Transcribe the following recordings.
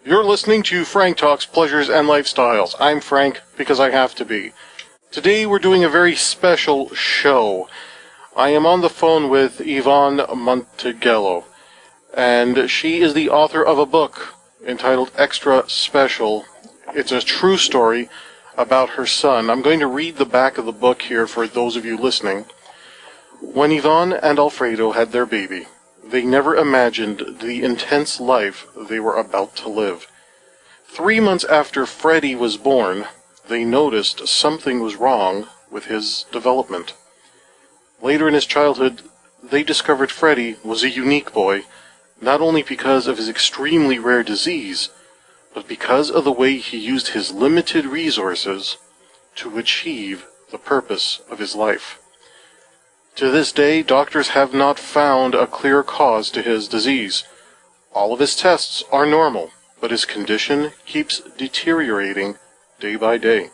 You're listening to Frank Talks Pleasures and Lifestyles. I'm Frank because I have to be. Today we're doing a very special show. I am on the phone with Ivonne Montellano, and she is the author of a book entitled Extra Special. It's a true story about her son. I'm going to read the back of the book here for those of you listening. When Ivonne and Alfredo had their baby, they never imagined the intense life they were about to live. 3 months after Freddie was born, they noticed something was wrong with his development. Later in his childhood, they discovered Freddie was a unique boy, not only because of his extremely rare disease, but because of the way he used his limited resources to achieve the purpose of his life. To this day, doctors have not found a clear cause to his disease. All of his tests are normal, but his condition keeps deteriorating day by day.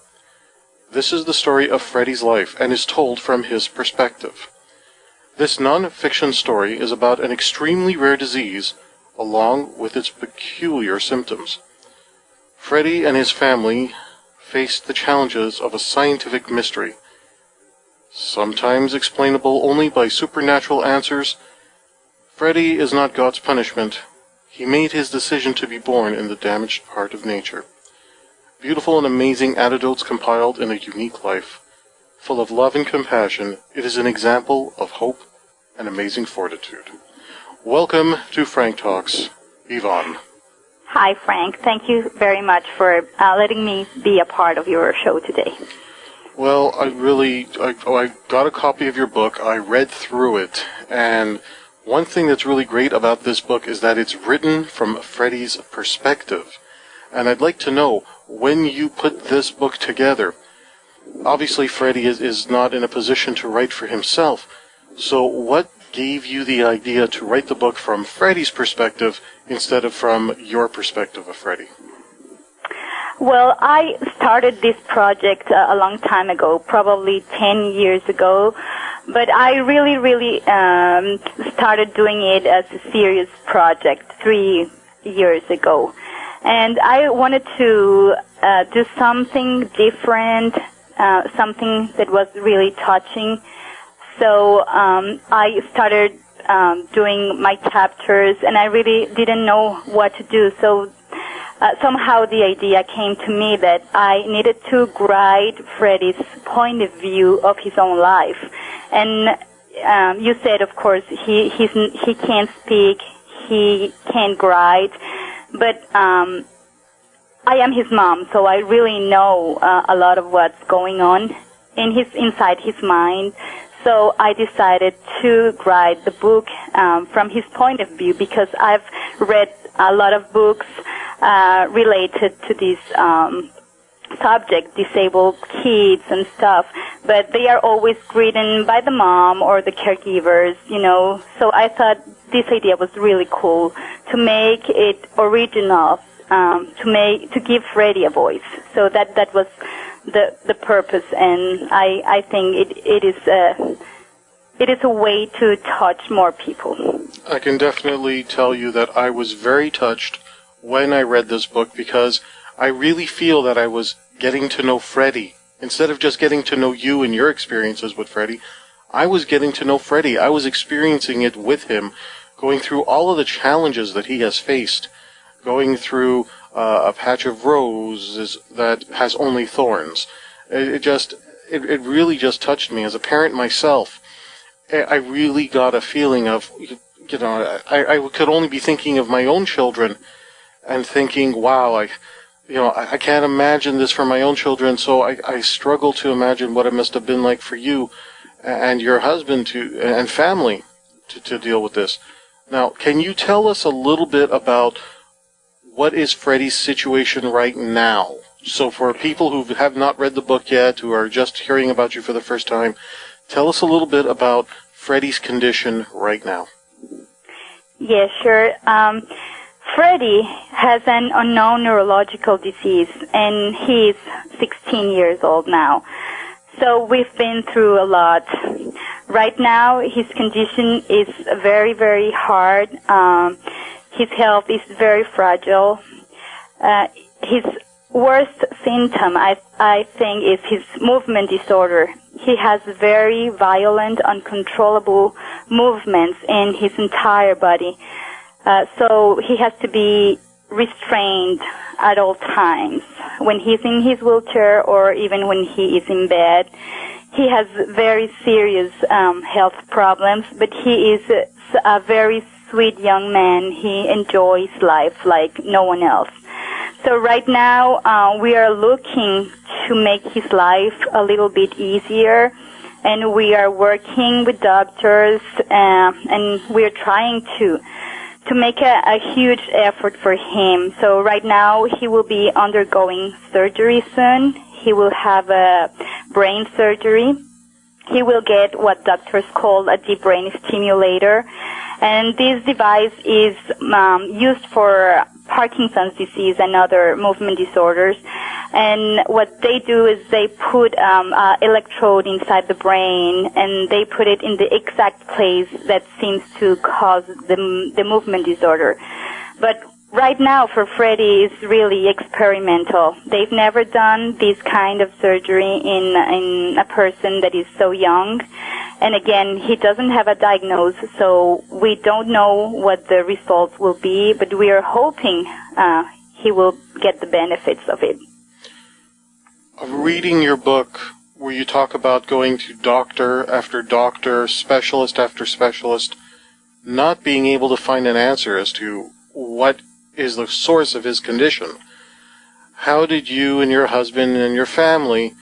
This is the story of Freddie's life and is told from his perspective. This non-fiction story is about an extremely rare disease along with its peculiar symptoms. Freddie and his family faced the challenges of a scientific mystery. Sometimes explainable only by supernatural answers, Freddie is not God's punishment. He made his decision to be born in the damaged part of nature. Beautiful and amazing anecdotes compiled in a unique life. Full of love and compassion, it is an example of hope and amazing fortitude. Welcome to Frank Talks, Ivonne. Hi, Frank. Thank you very much for letting me be a part of your show today. Well, I got a copy of your book. I read through it, and one thing that's really great about this book is that it's written from Freddie's perspective. And I'd like to know, when you put this book together, obviously Freddie is not in a position to write for himself. So what gave you the idea to write the book from Freddie's perspective instead of from your perspective of Freddie? Well, I started this project a long time ago, probably 10 years ago, but I really started doing it as a serious project 3 years ago. And I wanted to do something different, something that was really touching. So I started doing my chapters, and I really didn't know what to do. So somehow the idea came to me that I needed to write Freddie's point of view of his own life. And you said, of course, he can't speak, he can't write, but I am his mom, so I really know a lot of what's going on inside his mind. So I decided to write the book from his point of view, because I've read a lot of books related to this subject, disabled kids and stuff, but they are always written by the mom or the caregivers, you know. So I thought this idea was really cool, to make it original, to give Freddie a voice. So that was the purpose, and I think it is a way to touch more people. I can definitely tell you that I was very touched when I read this book, because I really feel that I was getting to know Freddie. Instead of just getting to know you and your experiences with Freddie, I was getting to know Freddie. I was experiencing it with him, going through all of the challenges that he has faced, going through a patch of roses that has only thorns. It really just touched me. As a parent myself, I really got a feeling of, you know, I could only be thinking of my own children and thinking, wow, I can't imagine this for my own children, so I struggle to imagine what it must have been like for you and your husband and family to deal with this. Now, can you tell us a little bit about what is Freddie's situation right now? So for people who have not read the book yet, who are just hearing about you for the first time, tell us a little bit about Freddie's condition right now. Yeah, sure. Freddie has an unknown neurological disease, and he's 16 years old now. So we've been through a lot. Right now, his condition is very, very hard. His health is very fragile. His worst symptom, I think, is his movement disorder. He has very violent, uncontrollable movements in his entire body. So he has to be restrained at all times. When he's in his wheelchair or even when he is in bed, he has very serious health problems, but he is a very sweet young man. He enjoys life like no one else. So right now, we are looking to make his life a little bit easier, and we are working with doctors, and we are trying to make a huge effort for him. So right now, he will be undergoing surgery soon. He will have a brain surgery. He will get what doctors call a deep brain stimulator. And this device is used for Parkinson's disease and other movement disorders. And what they do is they put an electrode inside the brain, and they put it in the exact place that seems to cause the movement disorder. But right now for Freddie, it's really experimental. They've never done this kind of surgery in a person that is so young. And again, he doesn't have a diagnosis, so we don't know what the results will be, but we are hoping he will get the benefits of it. Reading your book, where you talk about going to doctor after doctor, specialist after specialist, not being able to find an answer as to what is the source of his condition, how did you and your husband and your family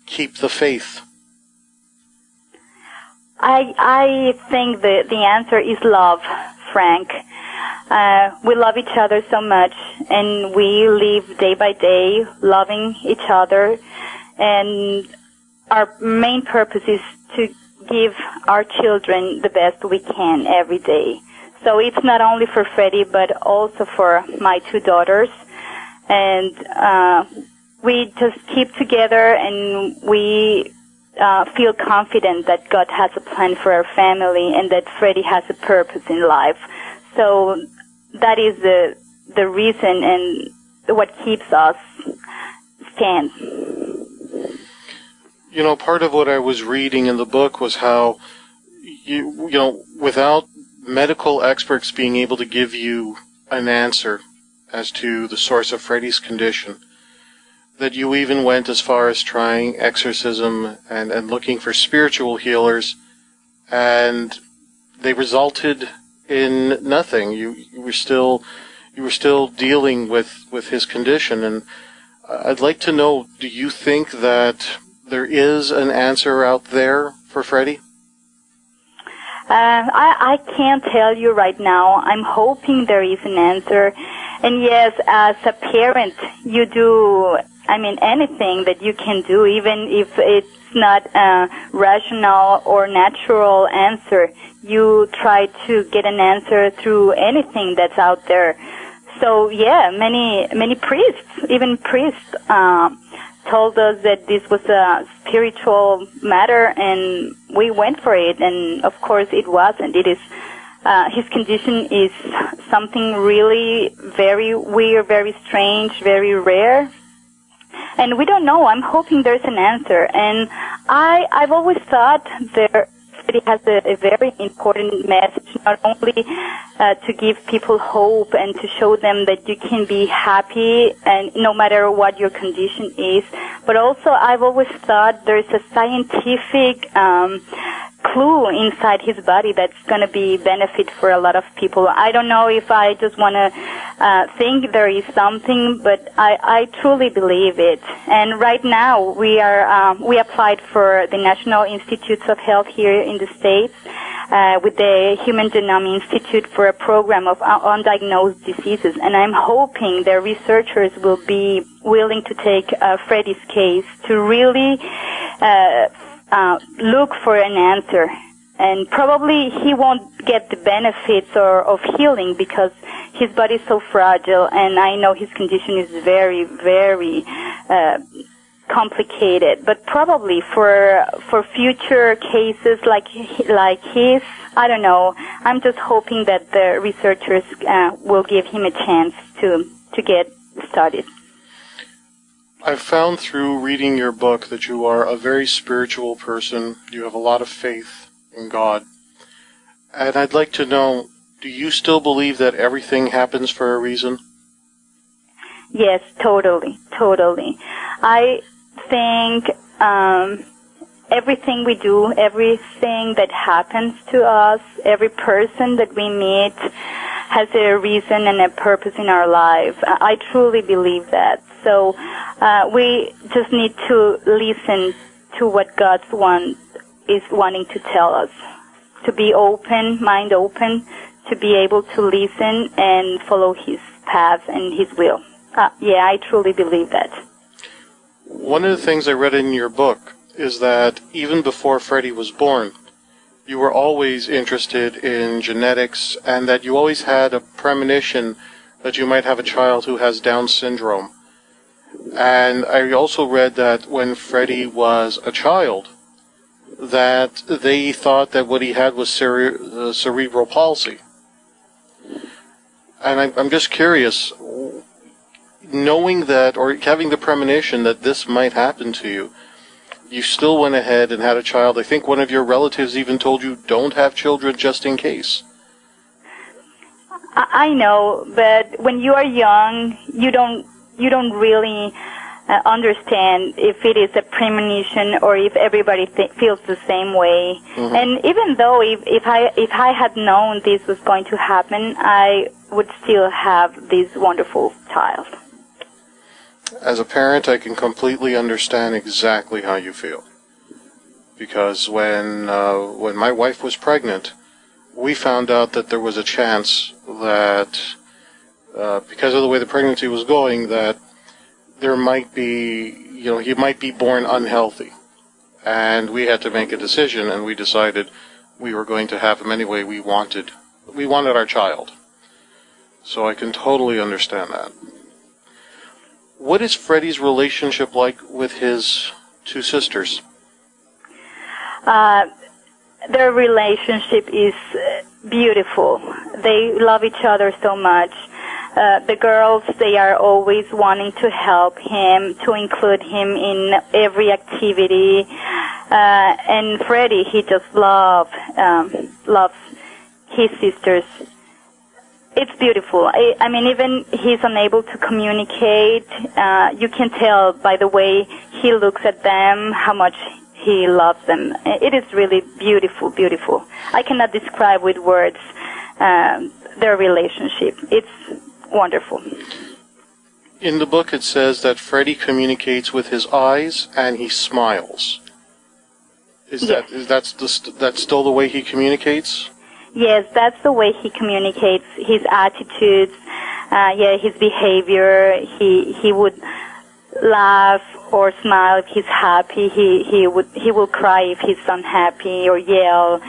keep the faith? I think the answer is love, Frank. We love each other so much, and we live day by day loving each other, and our main purpose is to give our children the best we can every day. So it's not only for Freddie, but also for my two daughters, and we just keep together, and we feel confident that God has a plan for our family and that Freddie has a purpose in life. So that is the reason and what keeps us stand. You know, part of what I was reading in the book was how, you know, without medical experts being able to give you an answer as to the source of Freddie's condition, that you even went as far as trying exorcism and looking for spiritual healers, and they resulted in nothing. You were still dealing with his condition, and I'd like to know, do you think that there is an answer out there for Freddie? I can't tell you right now. I'm hoping there is an answer. And yes, as a parent, you do, anything that you can do, even if it's not a rational or natural answer. You try to get an answer through anything that's out there. So yeah, many priests, even priests, told us that this was a spiritual matter, and we went for it, and of course it wasn't. It is, his condition is something really very weird, very strange, very rare, and we don't know. I'm hoping there's an answer, and I've always thought it has a very important message, not only to give people hope and to show them that you can be happy and no matter what your condition is, but also I've always thought there's a scientific clue inside his body that's going to be benefit for a lot of people. I don't know if I just want to think there is something, but I truly believe it. And right now we applied for the National Institutes of Health here in the States with the Human Genome Institute for a program of undiagnosed diseases, and I'm hoping their researchers will be willing to take Freddie's case to really look for an answer. And probably he won't get the benefits of healing because his body is so fragile, and I know his condition is very, very complicated. But probably for future cases like his, I don't know. I'm just hoping that the researchers will give him a chance to get started. I've found through reading your book that you are a very spiritual person. You have a lot of faith in God. And I'd like to know, do you still believe that everything happens for a reason? Yes, totally, totally. I think everything we do, everything that happens to us, every person that we meet has a reason and a purpose in our life. I truly believe that. So we just need to listen to what God is wanting to tell us, to be open, mind open, to be able to listen and follow His path and His will. Yeah, I truly believe that. One of the things I read in your book is that even before Freddie was born, you were always interested in genetics and that you always had a premonition that you might have a child who has Down syndrome. And I also read that when Freddie was a child, that they thought that what he had was cerebral palsy. And I'm just curious, knowing that, or having the premonition that this might happen to you, you still went ahead and had a child. I think one of your relatives even told you don't have children just in case. I know, but when you are young, you don't really understand if it is a premonition or if everybody feels the same way. Mm-hmm. And even though if I had known this was going to happen, I would still have this wonderful child. As a parent, I can completely understand exactly how you feel. Because when my wife was pregnant, we found out that there was a chance that, because of the way the pregnancy was going, that there might be, he might be born unhealthy. And we had to make a decision, and we decided we were going to have him anyway. We wanted our child. So I can totally understand that. What is Freddie's relationship like with his two sisters? Their relationship is beautiful. They love each other so much. The girls, they are always wanting to help him, to include him in every activity. And Freddie, he just loves his sisters. It's beautiful. I mean, even he's unable to communicate. You can tell by the way he looks at them how much he loves them. It is really beautiful, beautiful. I cannot describe with words their relationship. It's wonderful. In the book it says that Freddie communicates with his eyes and he smiles. That's still the way he communicates? Yes, that's the way he communicates. His attitudes, his behavior. He would laugh or smile if he's happy. He will cry if he's unhappy or yell.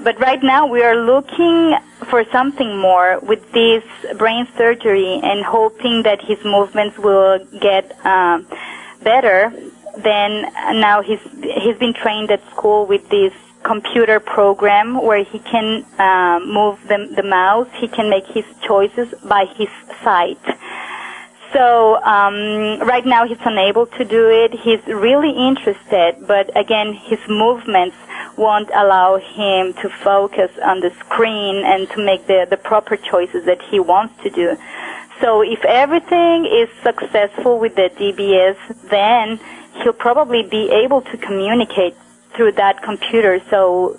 But right now we are looking for something more with this brain surgery and hoping that his movements will get better. Then now he's been trained at school with this computer program where he can move the mouse. He can make his choices by his sight. So right now he's unable to do it. He's really interested, but again, his movements won't allow him to focus on the screen and to make the proper choices that he wants to do. So if everything is successful with the DBS, then he'll probably be able to communicate through that computer. So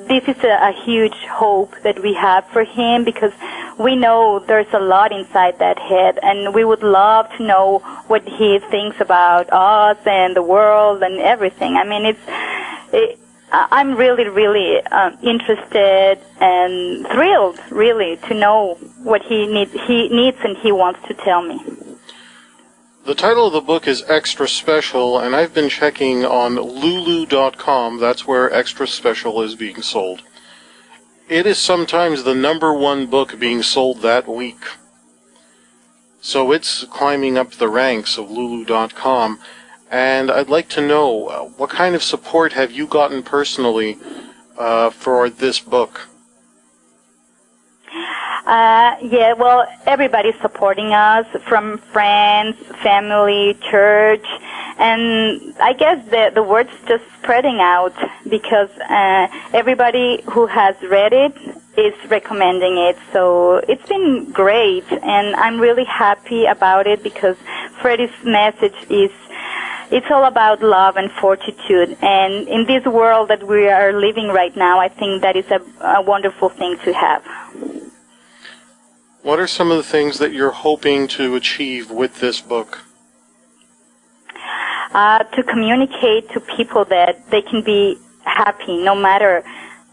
this is a huge hope that we have for him, because we know there's a lot inside that head, and we would love to know what he thinks about us and the world and everything. I mean, I'm really, really interested and thrilled, really, to know what he needs and he wants to tell me. The title of the book is Extra Special, and I've been checking on Lulu.com. That's where Extra Special is being sold. It is sometimes the #1 book being sold that week. So it's climbing up the ranks of Lulu.com. And I'd like to know, what kind of support have you gotten personally for this book? Yeah, well, everybody's supporting us, from friends, family, church, and I guess the word's just spreading out because everybody who has read it is recommending it. So it's been great, and I'm really happy about it because Freddie's message is, it's all about love and fortitude. And in this world that we are living right now, I think that is a wonderful thing to have. What are some of the things that you're hoping to achieve with this book? To communicate to people that they can be happy no matter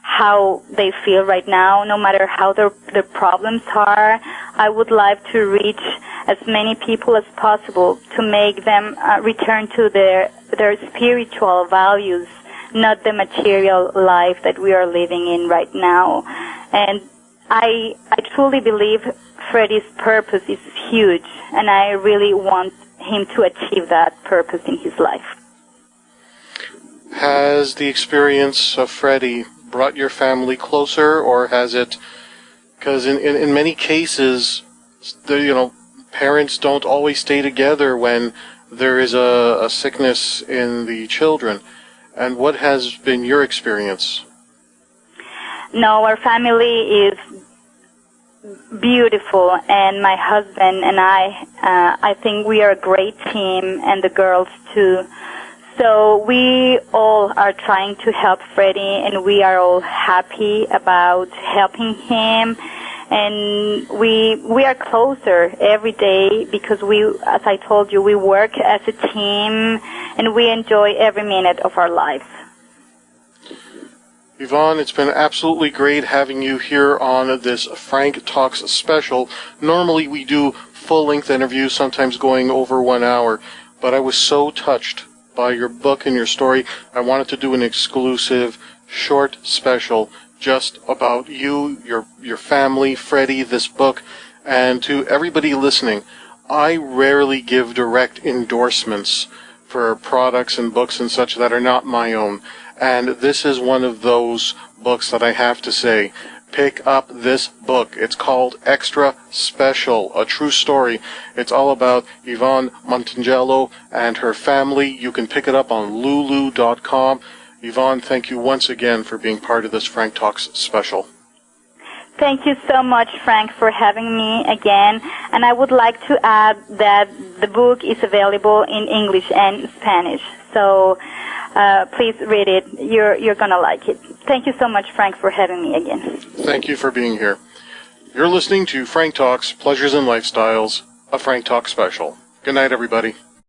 how they feel right now, no matter how their problems are. I would like to reach as many people as possible to make them return to their spiritual values, not the material life that we are living in right now. And I truly believe Freddie's purpose is huge, and I really want him to achieve that purpose in his life. Has the experience of Freddie brought your family closer, or has it? Because in many cases, parents don't always stay together when there is a sickness in the children. And what has been your experience? No, our family is beautiful, and my husband and I think we are a great team, and the girls too. So we all are trying to help Freddie, and we are all happy about helping him. And we are closer every day because we, as I told you, we work as a team, and we enjoy every minute of our lives. Ivonne, it's been absolutely great having you here on this Frank Talks special. Normally we do full-length interviews, sometimes going over 1 hour, but I was so touched by your book and your story. I wanted to do an exclusive, short special just about you, your family, Freddie, this book, and to everybody listening. I rarely give direct endorsements for products and books and such that are not my own. And this is one of those books that I have to say, pick up this book. It's called Extra Special, a true story. It's all about Ivonne Montellano and her family. You can pick it up on lulu.com. Ivonne, thank you once again for being part of this Frank Talks special. Thank you so much, Frank, for having me again. And I would like to add that the book is available in English and Spanish. So please read it. You're going to like it. Thank you so much, Frank, for having me again. Thank you for being here. You're listening to Frank Talks, Pleasures and Lifestyles, a Frank Talk special. Good night, everybody.